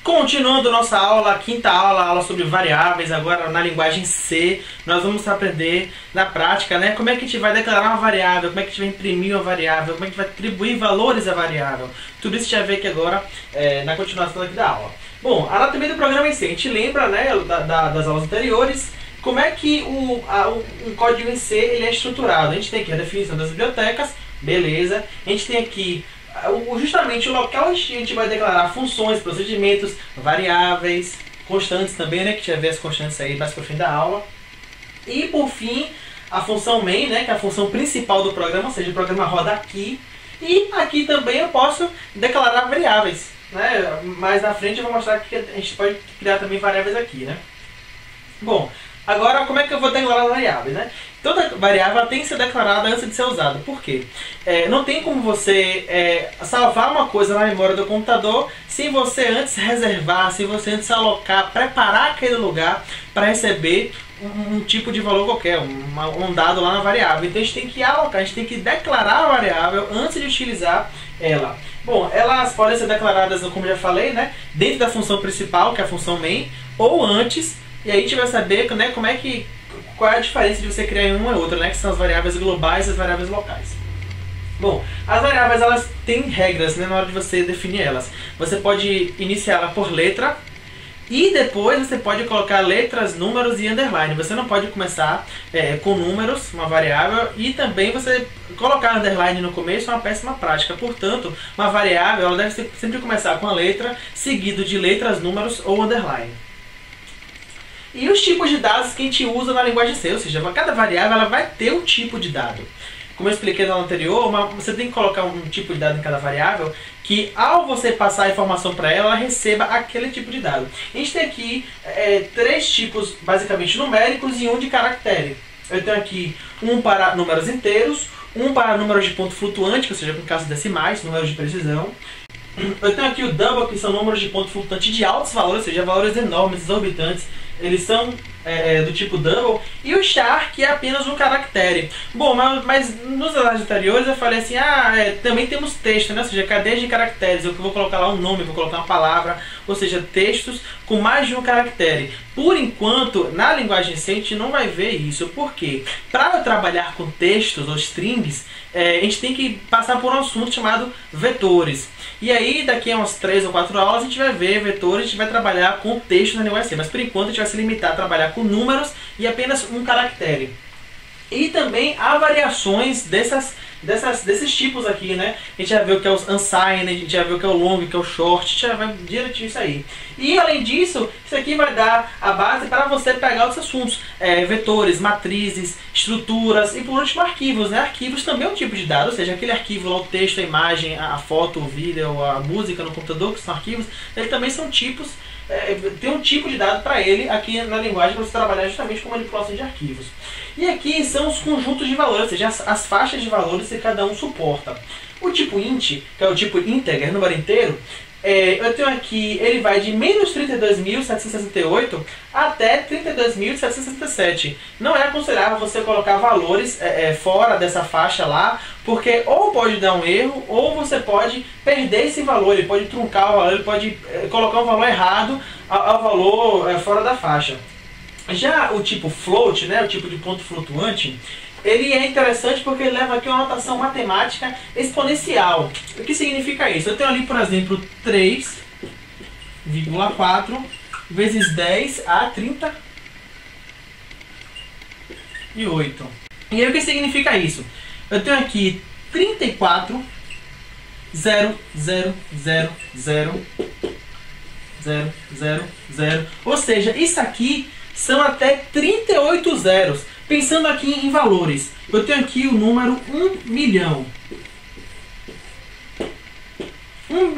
Continuando nossa aula, a quinta aula, aula sobre variáveis, agora na linguagem C, nós vamos aprender na prática, né, como é que a gente vai declarar uma variável, como é que a gente vai imprimir uma variável, como é que a gente vai atribuir valores à variável. Tudo isso a gente vai ver aqui agora na continuação aqui da aula. Bom, a anatomia do programa em C, a gente lembra, né, das aulas anteriores, como é que um código em C ele é estruturado. A gente tem aqui a definição das bibliotecas, beleza, a gente tem aqui justamente o local onde a gente vai declarar funções, procedimentos, variáveis, constantes também, né, que a gente vai ver as constantes aí mais para o fim da aula. E por fim, a função main, né, que é a função principal do programa, ou seja, o programa roda aqui. E aqui também eu posso declarar variáveis, né? Mais na frente eu vou mostrar que a gente pode criar também variáveis aqui, né? Bom, agora como é que eu vou declarar variáveis, né? Toda variável tem que ser declarada antes de ser usada. Por quê? Não tem como você salvar uma coisa na memória do computador sem você antes reservar, sem você antes alocar, preparar aquele lugar para receber um tipo de valor qualquer, um dado lá na variável. Então a gente tem que alocar, a gente tem que declarar a variável antes de utilizar ela. Bom, elas podem ser declaradas, como já falei, né, dentro da função principal, que é a função main, ou antes, e aí a gente vai saber, né, qual é a diferença de você criar em uma e outra, né, que são as variáveis globais e as variáveis locais. Bom, as variáveis elas têm regras, né, na hora de você definir elas. Você pode iniciá-la por letra e depois você pode colocar letras, números e underline. Você não pode começar com números, uma variável, e também você colocar underline no começo é uma péssima prática. Portanto, uma variável ela deve sempre começar com a letra, seguido de letras, números ou underline. E os tipos de dados que a gente usa na linguagem C, ou seja, cada variável ela vai ter um tipo de dado. Como eu expliquei na aula anterior, você tem que colocar um tipo de dado em cada variável que, ao você passar a informação para ela, ela receba aquele tipo de dado. A gente tem aqui três tipos basicamente numéricos e um de caractere. Eu tenho aqui um para números inteiros, um para números de ponto flutuante, ou seja, com casos decimais, números de precisão. Eu tenho aqui o double, que são números de ponto flutuante de altos valores, ou seja, valores enormes, exorbitantes. Eles são do tipo double. E o char, que é apenas um caractere. Bom, mas nos slides anteriores eu falei assim, também temos texto, né? Ou seja, cadeias de caracteres. Eu vou colocar lá um nome, vou colocar uma palavra, ou seja, textos com mais de um caractere. Por enquanto, na linguagem C, a gente não vai ver isso. Por quê? Para eu trabalhar com textos ou strings, a gente tem que passar por um assunto chamado vetores. E aí, daqui a umas 3 ou 4 aulas, a gente vai ver vetores, a gente vai trabalhar com texto na linguagem C. Mas por enquanto, a gente vai se limitar a trabalhar com números e apenas um caractere. E também há variações desses tipos aqui, né? A gente já viu o que é o unsigned, a gente já viu o que é o long, o que é o short, a gente já vai direitinho isso aí. E além disso, isso aqui vai dar a base para você pegar os assuntos, vetores, matrizes, estruturas e por último arquivos, né? Arquivos também é um tipo de dado, ou seja, aquele arquivo lá, o texto, a imagem, a foto, o vídeo, a música no computador, que são arquivos, eles também são tipos, tem um tipo de dado para ele aqui na linguagem para você trabalhar justamente com manipulação de arquivos. E aqui são os conjuntos de valores, ou seja, as faixas de valores que cada um suporta. O tipo int, que é o tipo integer, número inteiro, eu tenho aqui, ele vai de menos 32.768 até 32.767. Não é aconselhável você colocar valores fora dessa faixa lá, porque ou pode dar um erro, ou você pode perder esse valor, ele pode truncar o valor, ele pode colocar um valor errado ao valor fora da faixa. Já o tipo float, né, o tipo de ponto flutuante, ele é interessante porque ele leva aqui uma notação matemática exponencial. O que significa isso? Eu tenho ali, por exemplo, 3,4 vezes 10 a 38. E aí o que significa isso? Eu tenho aqui 34, 0, 0, 0, 0, 0, 0, 0. Ou seja, isso aqui são até 38 zeros. Pensando aqui em valores, eu tenho aqui o número 1 milhão. 1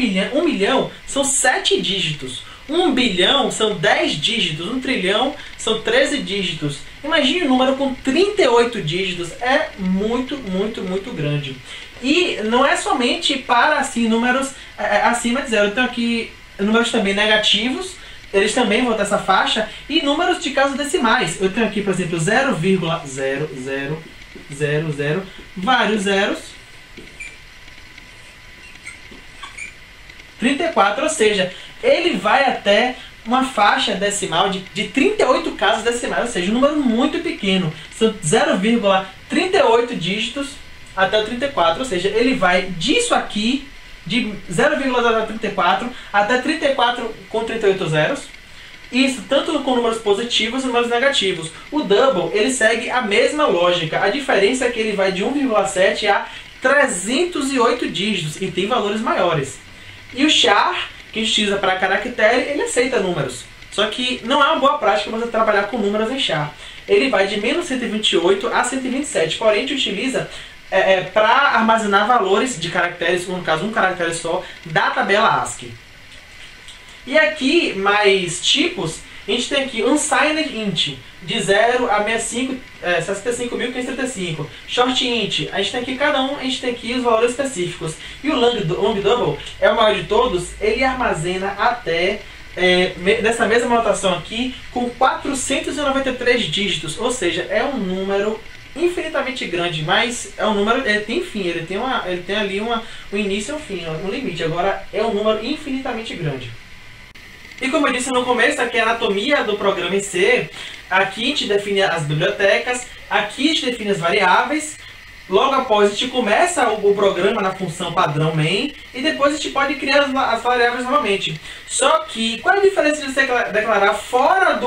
milhão são 7 dígitos. 1 bilhão são 10 dígitos. 1 trilhão são 13 dígitos. Imagine um número com 38 dígitos. É muito, muito, muito grande. E não é somente para assim, números acima de zero. Eu tenho aqui números também negativos. Eles também vão ter essa faixa. E números de casas decimais. Eu tenho aqui, por exemplo, 0,0000, vários zeros, 34, ou seja, ele vai até uma faixa decimal de 38 casas decimais, ou seja, um número muito pequeno. São 0,38 dígitos até o 34, ou seja, ele vai disso aqui, de 0,034 até 34 com 38 zeros. Isso tanto com números positivos e números negativos. O double, ele segue a mesma lógica. A diferença é que ele vai de 1,7 a 308 dígitos e tem valores maiores. E o char, que a gente utiliza para caractere, ele aceita números. Só que não é uma boa prática você trabalhar com números em char. Ele vai de menos 128 a 127, porém a gente utiliza para armazenar valores de caracteres, no caso um caractere só, da tabela ASCII. E aqui, mais tipos, a gente tem aqui unsigned int, de 0 a 65.535. Short int, a gente tem aqui cada um, a gente tem aqui os valores específicos. E o long double é o maior de todos, ele armazena até, nessa mesma notação aqui, com 493 dígitos, ou seja, é um número infinitamente grande, mas é um número, ele tem fim, ele tem ali um início e um fim, um limite. Agora é um número infinitamente grande. E como eu disse no começo, aqui é a anatomia do programa em C. Aqui a gente define as bibliotecas, aqui a gente define as variáveis. Logo após a gente começa o programa na função padrão main e depois a gente pode criar as variáveis novamente. Só que qual é a diferença de você declarar fora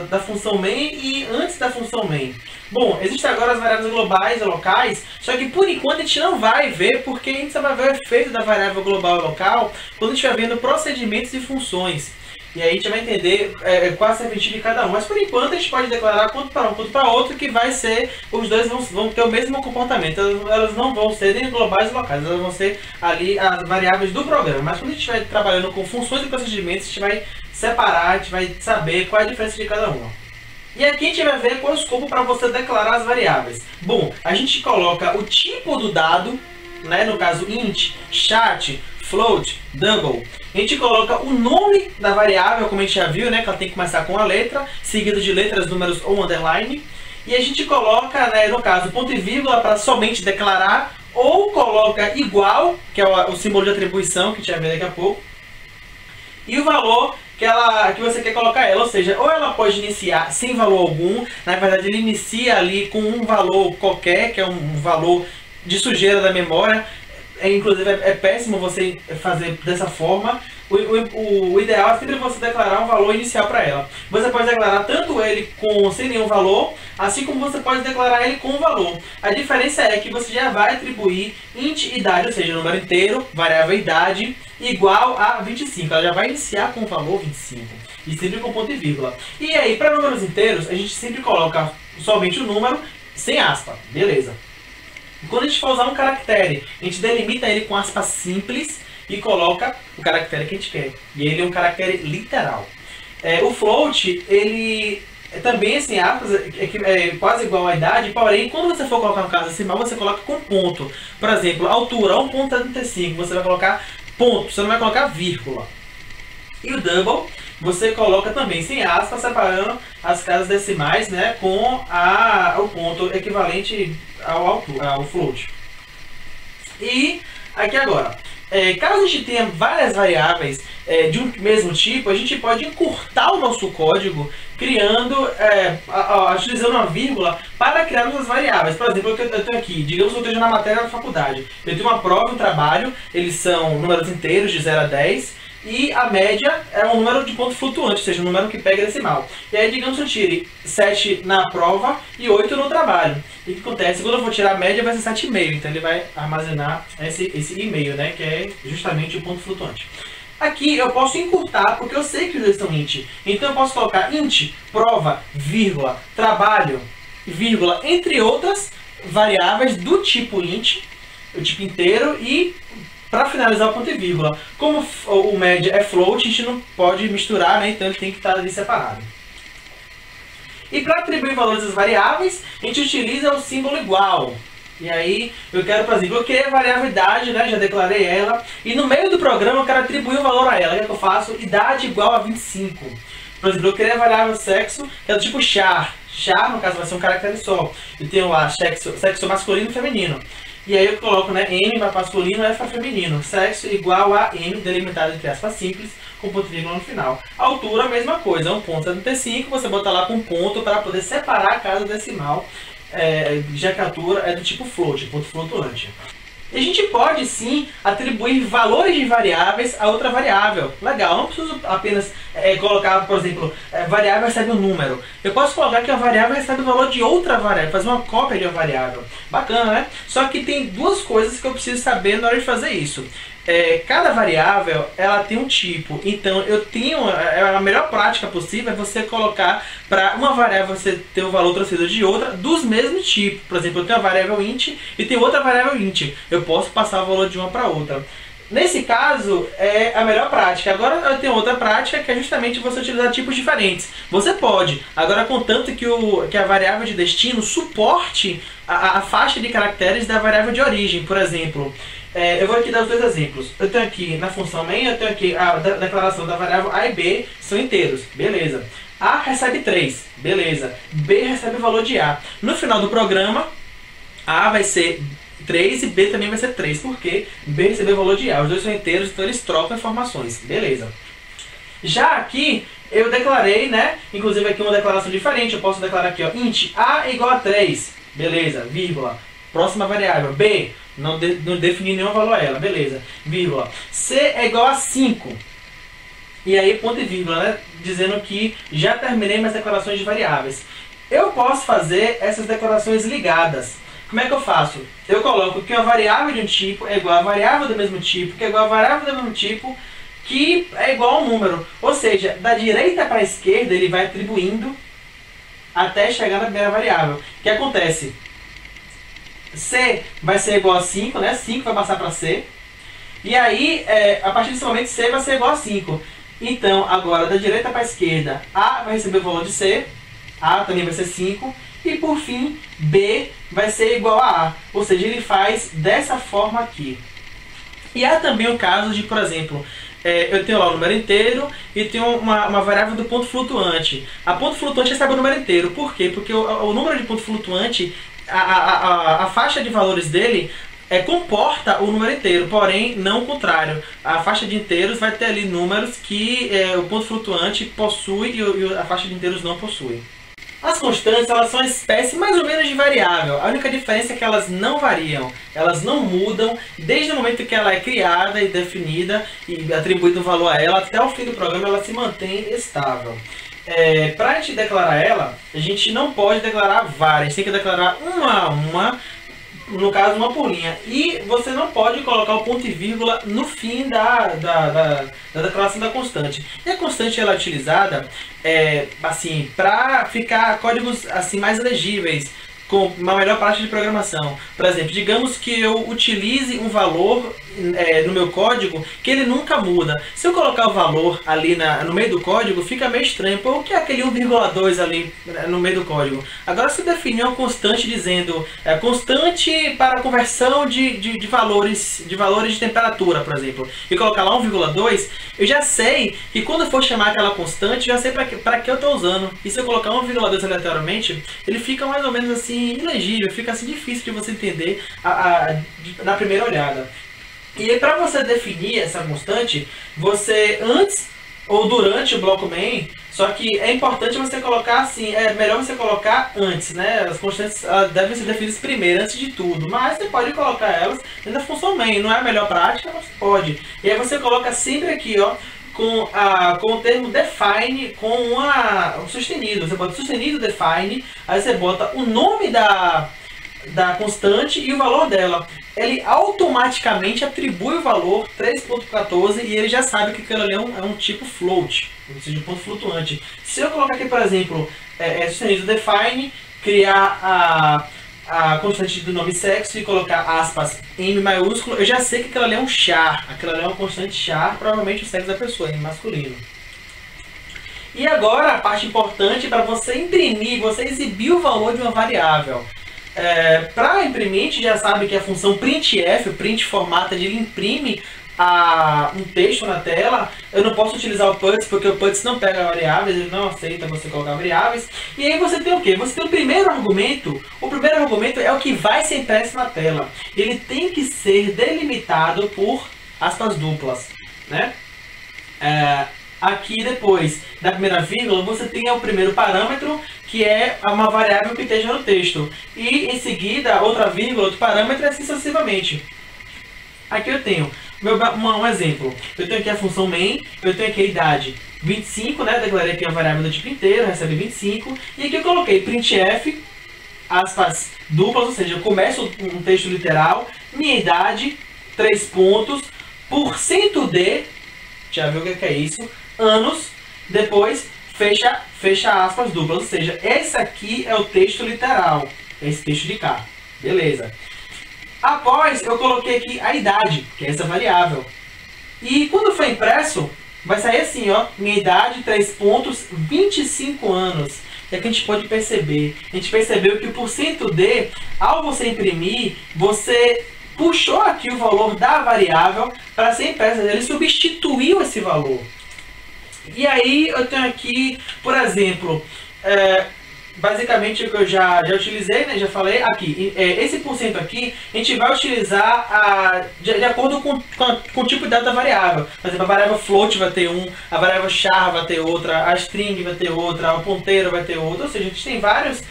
da função main e antes da função main? Bom, existem agora as variáveis globais e locais, só que por enquanto a gente não vai ver, porque a gente só vai ver o efeito da variável global e local quando a gente estiver vendo procedimentos e funções. E aí a gente vai entender qual é a serventia de cada um. Mas por enquanto a gente pode declarar quanto para um, quanto para outro, que vai ser, os dois vão ter o mesmo comportamento. Elas não vão ser nem globais e locais, elas vão ser ali as variáveis do programa. Mas quando a gente estiver trabalhando com funções e procedimentos, a gente vai separar, a gente vai saber qual é a diferença de cada uma. E aqui a gente vai ver qual é o escopo para você declarar as variáveis. Bom, a gente coloca o tipo do dado, né, no caso int, chart, float, double. A gente coloca o nome da variável, como a gente já viu, né, que ela tem que começar com a letra, seguido de letras, números ou underline. E a gente coloca, né, no caso, ponto e vírgula para somente declarar, ou coloca igual, que é o símbolo de atribuição, que a gente vai ver daqui a pouco, e o valor que você quer colocar ela, ou seja, ou ela pode iniciar sem valor algum, na verdade ele inicia ali com um valor qualquer, que é um valor de sujeira da memória. Inclusive é péssimo você fazer dessa forma. O ideal é sempre você declarar um valor inicial para ela. Você pode declarar tanto ele sem nenhum valor, assim como você pode declarar ele com um valor. A diferença é que você já vai atribuir int idade, ou seja, número inteiro, variável idade, igual a 25. Ela já vai iniciar com o valor 25. E sempre com ponto e vírgula. E aí, para números inteiros, a gente sempre coloca somente o número sem aspa. Beleza. Quando a gente for usar um caractere, a gente delimita ele com aspas simples e coloca o caractere que a gente quer. E ele é um caractere literal. O float, ele também sem aspas, é quase igual à idade, porém, quando você for colocar no caso decimal, você coloca com ponto. Por exemplo, altura 1,75, você vai colocar ponto, você não vai colocar vírgula. E o double, você coloca também sem aspas, separando as casas decimais, né, com o ponto equivalente ao float. E aqui agora, caso a gente tenha várias variáveis de um mesmo tipo, a gente pode encurtar o nosso código criando, utilizando uma vírgula para criar nossas variáveis. Por exemplo, eu tenho aqui, digamos que eu esteja na matéria da faculdade, eu tenho uma prova, um trabalho, eles são números inteiros de 0 a 10, e a média é um número de ponto flutuante, ou seja, um número que pega decimal. E aí, digamos que eu tire 7 na prova e 8 no trabalho. E o que acontece? Quando eu for tirar a média, vai ser 7,5. Então ele vai armazenar esse e-mail, né? Que é justamente o ponto flutuante. Aqui eu posso encurtar, porque eu sei que os dois são int. Então eu posso colocar int, prova, vírgula, trabalho, vírgula, entre outras variáveis do tipo int, o tipo inteiro, e para finalizar o ponto e vírgula. Como o média é float, a gente não pode misturar, né? Então ele tem que estar ali separado. E para atribuir valores às variáveis, a gente utiliza o símbolo igual. E aí, eu quero, por exemplo, eu criei a variável idade, né? Já declarei ela. E no meio do programa eu quero atribuir um valor a ela. O que eu faço? Idade igual a 25. Por exemplo, eu criei a variável sexo, que é do tipo char. Char, no caso, vai ser um caractere só. Eu tenho lá sexo masculino e feminino. E aí eu coloco, né, M para masculino, F para feminino. Sexo igual a M, delimitado entre aspas simples, com ponto e vírgula no final. Altura, a mesma coisa, 1,75, você bota lá com ponto para poder separar a casa decimal, já que a altura é do tipo float, ponto flutuante. E a gente pode sim atribuir valores de variáveis a outra variável. Legal, não preciso apenas colocar, por exemplo, variável recebe um número. Eu posso colocar que a variável recebe o valor de outra variável, fazer uma cópia de uma variável. Bacana, né? Só que tem duas coisas que eu preciso saber na hora de fazer isso. Cada variável ela tem um tipo, então eu tenho a melhor prática possível é você colocar para uma variável você ter o valor transferido de outra dos mesmos tipos. Por exemplo, eu tenho a variável int e tenho outra variável int, eu posso passar o valor de uma para outra. Nesse caso é a melhor prática. Agora eu tenho outra prática que é justamente você utilizar tipos diferentes. Você pode, agora contanto que a variável de destino suporte a faixa de caracteres da variável de origem. Por exemplo, eu vou aqui dar os dois exemplos. Eu tenho aqui na função main, eu tenho aqui a declaração da variável a e b são inteiros, beleza. A recebe 3, beleza. B recebe o valor de A. No final do programa, A vai ser 3 e B também vai ser 3, porque B recebeu o valor de A. Os dois são inteiros, então eles trocam informações, beleza. Já aqui, eu declarei, né? Inclusive aqui uma declaração diferente. Eu posso declarar aqui, ó, int A igual a 3, beleza, vírgula. Próxima variável, B, não defini nenhum valor a ela, beleza, vírgula. C é igual a 5. E aí, ponto e vírgula, né? Dizendo que já terminei minhas declarações de variáveis. Eu posso fazer essas declarações ligadas. Como é que eu faço? Eu coloco que uma variável de um tipo é igual a variável do mesmo tipo, que é igual a variável do mesmo tipo, que é igual a um número. Ou seja, da direita para a esquerda ele vai atribuindo até chegar na primeira variável. O que acontece? C vai ser igual a 5, né? 5 vai passar para C. E aí, a partir desse momento, C vai ser igual a 5. Então, agora, da direita para a esquerda, A vai receber o valor de C. A também vai ser 5. E, por fim, B vai ser igual a A. Ou seja, ele faz dessa forma aqui. E há também o caso de, por exemplo, eu tenho lá o número inteiro e tenho uma variável do ponto flutuante. A ponto flutuante recebe o número inteiro. Por quê? Porque o número de ponto flutuante, a faixa de valores dele comporta o número inteiro, porém não o contrário. A faixa de inteiros vai ter ali números que o ponto flutuante possui e a faixa de inteiros não possui. As constantes, elas são uma espécie mais ou menos de variável. A única diferença é que elas não variam, elas não mudam desde o momento que ela é criada e definida e atribuído um valor a ela, até o fim do programa ela se mantém estável. Para a gente declarar ela, a gente não pode declarar várias, a gente tem que declarar uma a uma, no caso uma por linha. E você não pode colocar o ponto e vírgula no fim da declaração da constante. E a constante ela é utilizada assim, para ficar códigos assim, mais legíveis, com uma melhor prática de programação. Por exemplo, digamos que eu utilize um valor no meu código que ele nunca muda. Se eu colocar o valor ali no meio do código, fica meio estranho. Pô, o que é aquele 1,2 ali no meio do código? Agora, se eu definir uma constante dizendo constante para conversão de valores de temperatura, por exemplo, e colocar lá 1,2, eu já sei que quando for chamar aquela constante, já sei para que eu estou usando. E se eu colocar 1,2 aleatoriamente, ele fica mais ou menos assim ilegível, fica assim difícil de você entender na primeira olhada. E aí, para você definir essa constante, você antes ou durante o bloco main, só que é importante você colocar assim, é melhor você colocar antes, né? As constantes devem ser definidas primeiro, antes de tudo, mas você pode colocar elas dentro da função main, não é a melhor prática, mas pode. E aí você coloca sempre aqui, ó, com o termo define com um sustenido. Você bota sustenido define, aí você bota o nome da constante e o valor dela. Ele automaticamente atribui o valor 3.14 e ele já sabe que aquilo ali é um tipo float, ou seja, um ponto flutuante. Se eu colocar aqui, por exemplo, sustenido define, criar a constante do nome sexo e colocar aspas em M maiúsculo, eu já sei que aquilo ali é um char, aquilo ali é uma constante char, provavelmente o sexo da pessoa, em masculino. E agora a parte importante para você imprimir, você exibir o valor de uma variável. Para imprimir, a gente já sabe que a função printf, o print formata, ele imprime um texto na tela. Eu não posso utilizar o puts porque o puts não pega variáveis, ele não aceita você colocar variáveis. E aí você tem o que? Você tem o primeiro argumento é o que vai ser impresso na tela. Ele tem que ser delimitado por aspas duplas, né? Aqui depois da primeira vírgula, você tem o primeiro parâmetro, que é uma variável que esteja no texto. E em seguida, outra vírgula, outro parâmetro, assim sucessivamente. Aqui eu tenho um exemplo. Eu tenho aqui a função main, eu tenho aqui a idade 25, né? Declarei aqui uma variável do tipo inteiro, recebe 25. E aqui eu coloquei printf, aspas duplas, ou seja, eu começo um texto literal, minha idade, 3 pontos, %d, já viu o que é isso? Anos, depois fecha aspas duplas, ou seja, esse aqui é o texto literal, esse texto de cá, beleza. Após, eu coloquei aqui a idade, que é essa variável, e quando for impresso, vai sair assim, ó, minha idade, 3 pontos, 25 anos. E aqui a gente pode perceber, a gente percebeu que o %d, ao você imprimir, você puxou aqui o valor da variável para ser impressa, ele substituiu esse valor. E aí eu tenho aqui, por exemplo, basicamente o que eu já utilizei, né, já falei aqui, esse % aqui a gente vai utilizar de acordo com o tipo de dado da variável. Por exemplo, a variável float vai ter um, a variável char vai ter outra, a string vai ter outra, o ponteiro vai ter outra, ou seja, a gente tem vários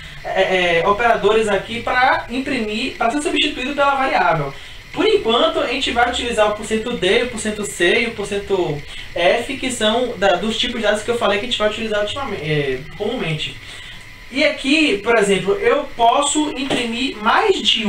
operadores aqui para imprimir, para ser substituído pela variável. Por enquanto, a gente vai utilizar o %d, o %c e o %f, que são dos tipos de dados que eu falei que a gente vai utilizar comumente. E aqui, por exemplo, eu posso imprimir mais de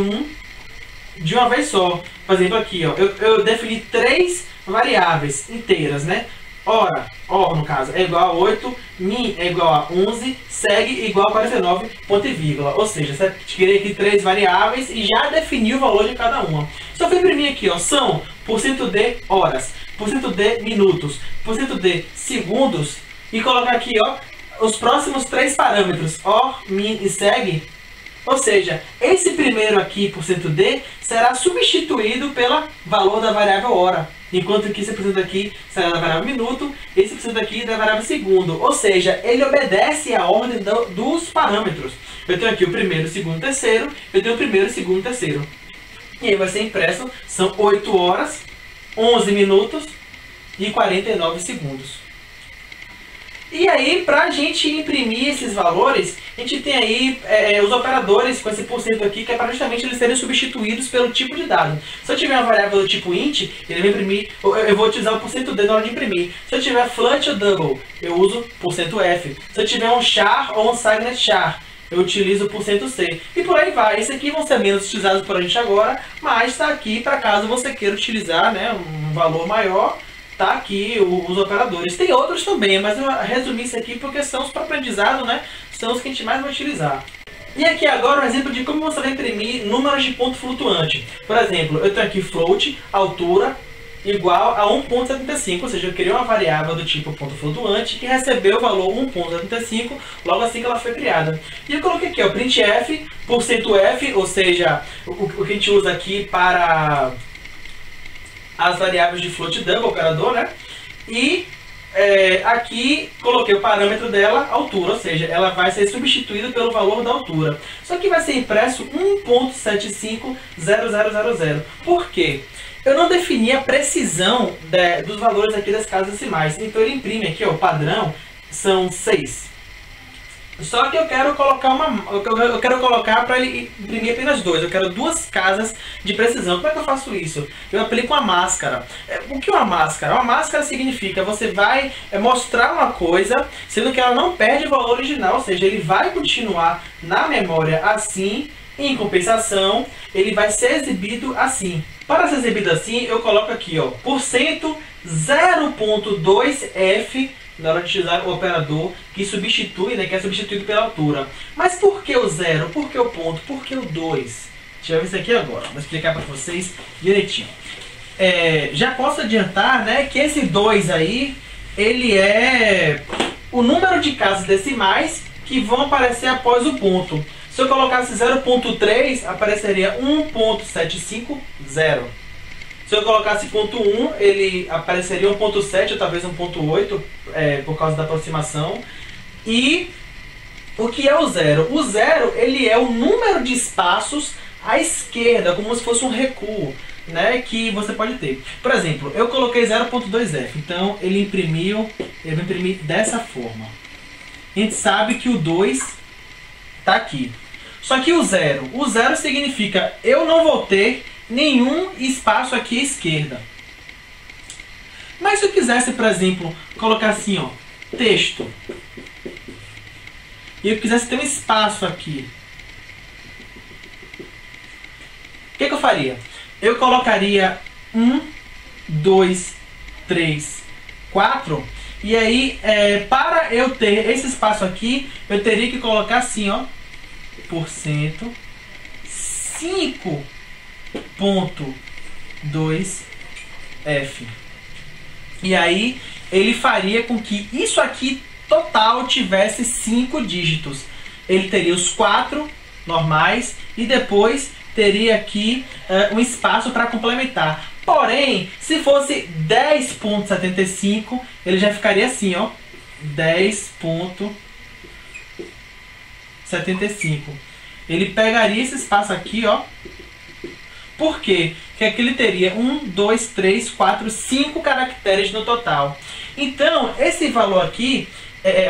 uma vez só. Por exemplo, aqui, ó, eu defini 3 variáveis inteiras, né? Hora, no caso, é igual a 8, min é igual a 11, seg igual a 49, ponto e vírgula. Ou seja, você criei aqui 3 variáveis e já definiu o valor de cada uma. Só vou imprimir aqui, ó, são %d horas, %d minutos, %d segundos, e colocar aqui, ó, os próximos 3 parâmetros, or, min e seg. Ou seja, esse primeiro aqui, %d, será substituído pelo valor da variável hora. Enquanto que esse % aqui será da variável minuto, esse % aqui da variável segundo. Ou seja, ele obedece à ordem dos parâmetros. Eu tenho aqui o primeiro, segundo, terceiro. Eu tenho o primeiro, segundo, terceiro. E aí vai ser impresso, são 8 horas, 11 minutos e 49 segundos. E aí, para a gente imprimir esses valores, a gente tem aí os operadores com esse % aqui, que é para justamente eles serem substituídos pelo tipo de dado. Se eu tiver uma variável do tipo int, ele vai imprimir, eu vou utilizar o %d na hora de imprimir. Se eu tiver flat ou double, eu uso %f. Se eu tiver um char ou um signet char, eu utilizo o %c. E por aí vai. Esses aqui vão ser menos utilizados por a gente agora, mas está aqui para caso você queira utilizar, né, um valor maior. Tá aqui os operadores. Tem outros também, mas eu resumi isso aqui porque são os para aprendizado, né? São os que a gente mais vai utilizar. E aqui agora um exemplo de como você vai imprimir números de ponto flutuante. Por exemplo, eu tenho aqui float, altura, igual a 1.75, ou seja, eu criei uma variável do tipo ponto flutuante que recebeu o valor 1.75 logo assim que ela foi criada. E eu coloquei aqui, ó, printf, %f, ou seja, o que a gente usa aqui para as variáveis de float double, operador, né? E aqui coloquei o parâmetro dela, altura, ou seja, ela vai ser substituída pelo valor da altura. Só que vai ser impresso 1.750000. Por quê? Eu não defini a precisão dos valores aqui das casas decimais. Então ele imprime aqui, ó, o padrão são 6. Só que eu quero colocar para ele imprimir apenas 2. Eu quero 2 casas de precisão. Como é que eu faço isso? Eu aplico uma máscara. O que é uma máscara? Uma máscara significa você vai mostrar uma coisa, sendo que ela não perde o valor original, ou seja, ele vai continuar na memória assim. Em compensação, ele vai ser exibido assim. Para ser exibido assim, eu coloco aqui, ó, %0.2f na hora de utilizar o operador que substitui, né, que é substituído pela altura. Mas por que o 0? Por que o ponto? Por que o 2? Deixa eu ver isso aqui agora. Vou explicar para vocês direitinho. Já posso adiantar, né, que esse 2 aí, ele é o número de casas decimais que vão aparecer após o ponto. Se eu colocasse 0.3, apareceria 1.750. Se eu colocasse ponto 1, ele apareceria 1.7 ou talvez 1.8, por causa da aproximação. E o que é o 0? O 0, ele é o número de espaços à esquerda, como se fosse um recuo. né, que você pode ter. Por exemplo, eu coloquei 0.2F, então ele vai imprimir dessa forma. A gente sabe que o 2 está aqui. Só que o zero significa eu não vou ter nenhum espaço aqui à esquerda. Mas se eu quisesse, por exemplo, colocar assim, ó, texto, e eu quisesse ter um espaço aqui, o que eu faria? Eu colocaria 1, 2, 3, 4, e aí, para eu ter esse espaço aqui, eu teria que colocar assim, ó, %, 5.2F. E aí, ele faria com que isso aqui total tivesse 5 dígitos. Ele teria os 4 normais e depois teria aqui um espaço para complementar. Porém, se fosse 10.75, ele já ficaria assim, ó, 10.75. Ele pegaria esse espaço aqui, ó. Por quê? Porque aqui ele teria 1, 2, 3, 4, 5 caracteres no total. Então, esse valor aqui,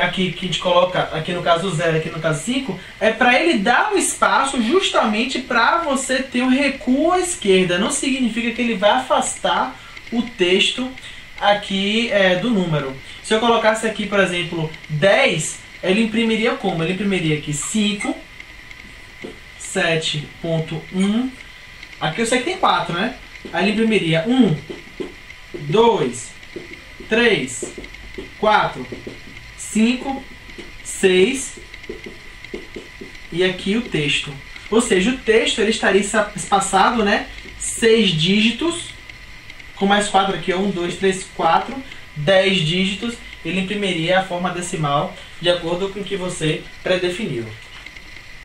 aqui que a gente coloca, aqui no caso 0, aqui no caso 5, é para ele dar um espaço justamente para você ter um recuo à esquerda. Não significa que ele vai afastar o texto aqui do número. Se eu colocasse aqui, por exemplo, 10, ele imprimiria como? Ele imprimiria aqui 5, 7.1. Aqui eu sei que tem 4, né? Aí ele imprimiria 1, 2, 3, 4, 5, 6 e aqui o texto. Ou seja, o texto ele estaria espaçado, né? 6 dígitos, com mais 4 aqui, 1, 2, 3, 4, 10 dígitos. Ele imprimiria a forma decimal de acordo com o que você predefiniu.